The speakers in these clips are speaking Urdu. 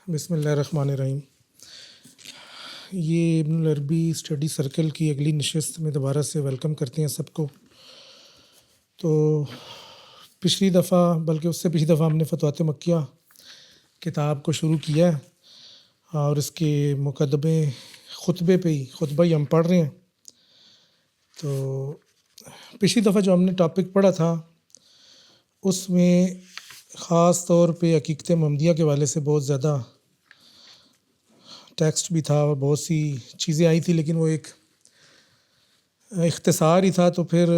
بسم اللہ الرحمن الرحیم۔ یہ ابن العربی اسٹڈی سرکل کی اگلی نشست میں دوبارہ سے ویلکم کرتے ہیں سب کو۔ تو پچھلی دفعہ بلکہ اس سے پچھلی دفعہ ہم نے فتوحات مکیہ کتاب کو شروع کیا ہے اور اس کے مقدمے خطبہ ہی ہم پڑھ رہے ہیں۔ تو پچھلی دفعہ جو ہم نے ٹاپک پڑھا تھا اس میں خاص طور پہ حقیقت محمدیہ کے حوالے سے بہت زیادہ ٹیکسٹ بھی تھا اور بہت سی چیزیں آئی تھی، لیکن وہ ایک اختصار ہی تھا۔ تو پھر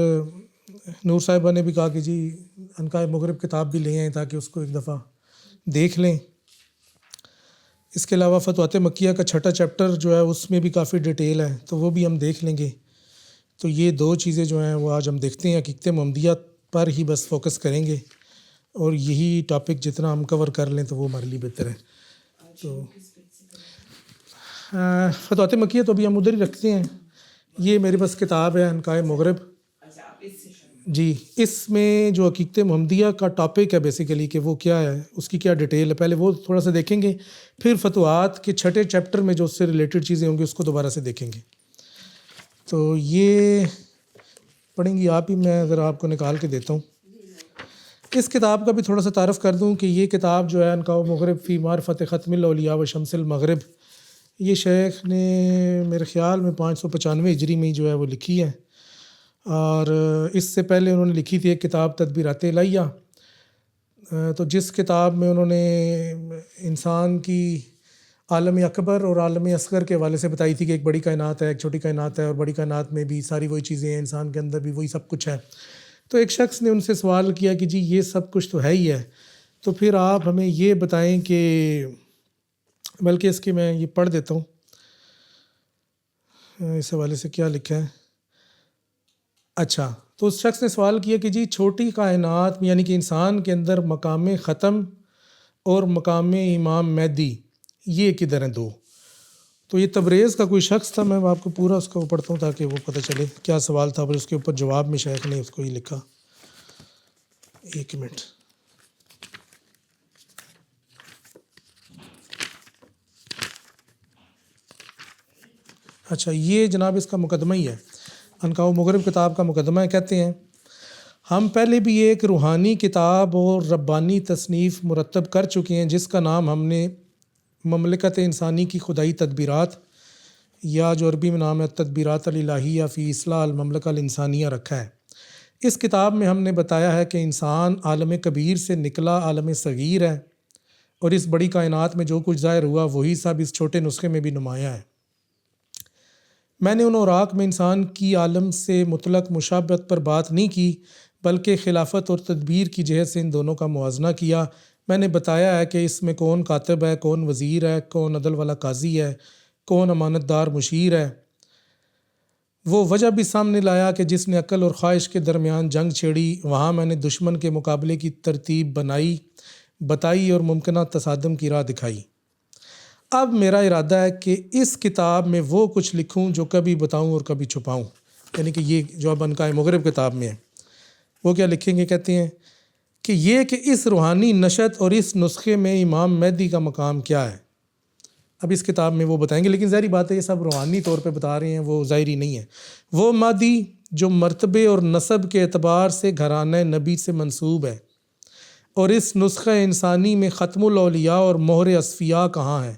نور صاحبہ نے بھی کہا کہ جی عنقائے مغرب کتاب بھی لے آئیں تاکہ اس کو ایک دفعہ دیکھ لیں۔ اس کے علاوہ فتوحات مکیہ کا چھٹا چیپٹر جو ہے اس میں بھی کافی ڈیٹیل ہے، تو وہ بھی ہم دیکھ لیں گے۔ تو یہ دو چیزیں جو ہیں وہ آج ہم دیکھتے ہیں، حقیقت محمدیہ پر ہی بس فوکس کریں گے اور یہی ٹاپک جتنا ہم کور کر لیں تو وہ ہمارے لیے بہتر ہے۔ تو فتوحات مکیہ تو ابھی ہم ادھر ہی رکھتے ہیں۔ یہ میرے پاس کتاب ہے عنقائے مغرب، جی اس میں جو حقیقت محمدیہ کا ٹاپک ہے بیسیکلی کہ وہ کیا ہے، اس کی کیا ڈیٹیل ہے، پہلے وہ تھوڑا سا دیکھیں گے، پھر فتوحات کے چھٹے چیپٹر میں جو اس سے ریلیٹڈ چیزیں ہوں گی اس کو دوبارہ سے دیکھیں گے۔ تو یہ پڑھیں گی آپ ہی، میں اگر آپ کو نکال کے دیتا ہوں۔ اس کتاب کا بھی تھوڑا سا تعارف کر دوں کہ یہ کتاب جو ہے عنقاء مغرب فی معرفت ختم الاولیاء و شمس المغرب، یہ شیخ نے میرے خیال میں 595 ہجری میں جو ہے وہ لکھی ہے، اور اس سے پہلے انہوں نے لکھی تھی ایک کتاب تدبیرات الہیہ، تو جس کتاب میں انہوں نے انسان کی عالم اکبر اور عالم اصغر کے حوالے سے بتائی تھی کہ ایک بڑی کائنات ہے، ایک چھوٹی کائنات ہے، اور بڑی کائنات میں بھی ساری وہی چیزیں ہیں، انسان کے اندر بھی وہی سب کچھ ہے۔ تو ایک شخص نے ان سے سوال کیا کہ جی یہ سب کچھ تو ہے ہی ہے، تو پھر آپ ہمیں یہ بتائیں کہ، بلکہ اس کی میں یہ پڑھ دیتا ہوں اس حوالے سے کیا لکھا ہے۔ اچھا، تو اس شخص نے سوال کیا کہ جی چھوٹی کائنات یعنی کہ انسان کے اندر مقام ختم اور مقام امام مہدی یہ کدھر ہیں دو؟ تو یہ تبریز کا کوئی شخص تھا، میں آپ کو پورا اس کو پڑھتا ہوں تاکہ وہ پتہ چلے کیا سوال تھا، اور اس کے اوپر جواب میں شیخ نے اس کو یہ لکھا۔ ایک منٹ، اچھا یہ جناب اس کا مقدمہ ہی ہے، عنقاء مغرب کتاب کا مقدمہ ہے۔ کہتے ہیں ہم پہلے بھی ایک روحانی کتاب اور ربانی تصنیف مرتب کر چکے ہیں جس کا نام ہم نے مملکت انسانی کی خدائی تدبیرات، یا جو عربی میں نام ہے تدبیرات الالہیہ فی اصلاح المملکہ الانسانیہ رکھا ہے۔ اس کتاب میں ہم نے بتایا ہے کہ انسان عالم کبیر سے نکلا عالم صغیر ہے، اور اس بڑی کائنات میں جو کچھ ظاہر ہوا وہی سب اس چھوٹے نسخے میں بھی نمایاں ہے۔ میں نے ان اوراق میں انسان کی عالم سے مطلق مشابہت پر بات نہیں کی، بلکہ خلافت اور تدبیر کی جہت سے ان دونوں کا موازنہ کیا۔ میں نے بتایا ہے کہ اس میں کون کاتب ہے، کون وزیر ہے، کون عدل والا قاضی ہے، کون امانت دار مشیر ہے۔ وہ وجہ بھی سامنے لایا کہ جس نے عقل اور خواہش کے درمیان جنگ چھیڑی، وہاں میں نے دشمن کے مقابلے کی ترتیب بتائی اور ممکنہ تصادم کی راہ دکھائی۔ اب میرا ارادہ ہے کہ اس کتاب میں وہ کچھ لکھوں جو کبھی بتاؤں اور کبھی چھپاؤں، یعنی کہ یہ جو اب عنقائے مغرب کتاب میں ہے وہ کیا لکھیں گے، کہتے ہیں کہ یہ کہ اس روحانی نشت اور اس نسخے میں امام مہدی کا مقام کیا ہے۔ اب اس کتاب میں وہ بتائیں گے، لیکن ظاہری بات ہے یہ سب روحانی طور پہ بتا رہے ہیں، وہ ظاہری نہیں ہے۔ وہ مہدی جو مرتبے اور نسب کے اعتبار سے گھرانہ نبی سے منسوب ہے، اور اس نسخہ انسانی میں ختم الاولیاء اور مہر اصفیاء کہاں ہے،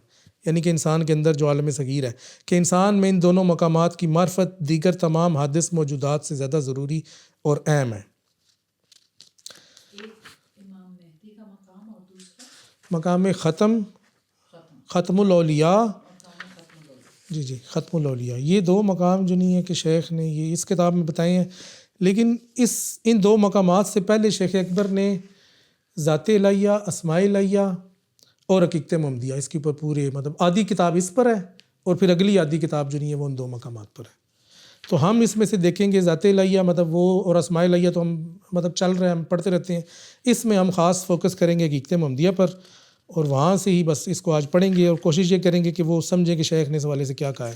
یعنی کہ انسان کے اندر جو عالم صغیر ہے، کہ انسان میں ان دونوں مقامات کی معرفت دیگر تمام حادث موجودات سے زیادہ ضروری اور اہم ہے۔ مقام ختم الاولیاء، جی ختم الاولیاء، یہ دو مقام جو نہیں ہے کہ شیخ نے یہ اس کتاب میں بتائے ہیں، لیکن ان دو مقامات سے پہلے شیخ اکبر نے ذات الہیہ، اسماء الہیہ اور حقیقت محمدیہ، اس کے اوپر پورے آدھی کتاب اس پر ہے، اور پھر اگلی آدھی کتاب جو نہیں ہے وہ ان دو مقامات پر ہے۔ تو ہم اس میں سے دیکھیں گے ذات الہیہ وہ، اور اسماء الہیہ تو ہم چل رہے ہیں، ہم پڑھتے رہتے ہیں، اس میں ہم خاص فوکس کریں گے حقیقت محمدیہ پر، اور وہاں سے ہی بس اس کو آج پڑھیں گے اور کوشش یہ کریں گے کہ وہ سمجھیں کہ شیخ نے اس حوالے سے کیا کہا ہے۔